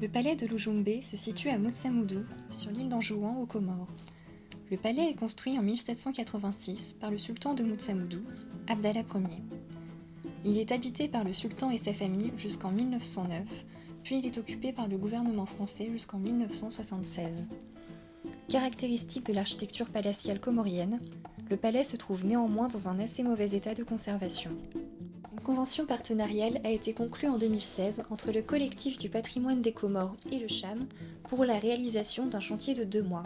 Le palais de Lujumbe se situe à Motsamoudou, sur l'île d'Anjouan aux Comores. Le palais est construit en 1786 par le sultan de Motsamoudou, Abdallah Ier. Il est habité par le sultan et sa famille jusqu'en 1909, puis il est occupé par le gouvernement français jusqu'en 1976. Caractéristique de l'architecture palatiale comorienne, le palais se trouve néanmoins dans un assez mauvais état de conservation. Une convention partenariale a été conclue en 2016 entre le collectif du patrimoine des Comores et le CHAM pour la réalisation d'un chantier de 2 mois.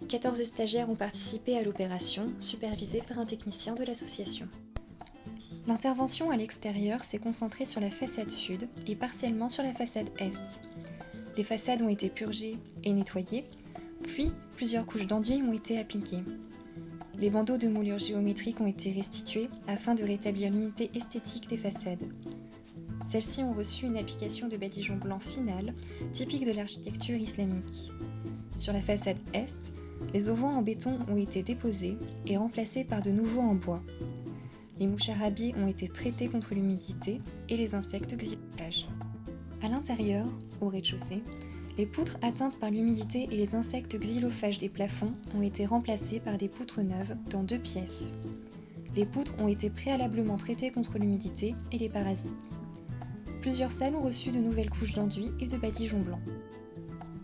14 stagiaires ont participé à l'opération, supervisée par un technicien de l'association. L'intervention à l'extérieur s'est concentrée sur la façade sud et partiellement sur la façade est. Les façades ont été purgées et nettoyées, puis plusieurs couches d'enduit ont été appliquées. Les bandeaux de moulures géométriques ont été restitués afin de rétablir l'unité esthétique des façades. Celles-ci ont reçu une application de badigeon blanc finale, typique de l'architecture islamique. Sur la façade est, les auvents en béton ont été déposés et remplacés par de nouveaux en bois. Les moucharabis ont été traités contre l'humidité et les insectes xylophages. À l'intérieur, au rez-de-chaussée, les poutres atteintes par l'humidité et les insectes xylophages des plafonds ont été remplacées par des poutres neuves dans 2 pièces. Les poutres ont été préalablement traitées contre l'humidité et les parasites. Plusieurs salles ont reçu de nouvelles couches d'enduit et de badigeon blanc.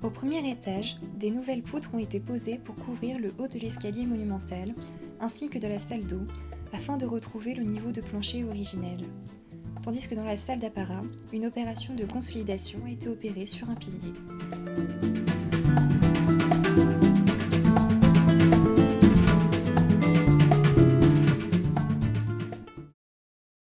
Au premier étage, des nouvelles poutres ont été posées pour couvrir le haut de l'escalier monumental, ainsi que de la salle d'eau, afin de retrouver le niveau de plancher originel. Tandis que dans la salle d'apparat, une opération de consolidation a été opérée sur un pilier.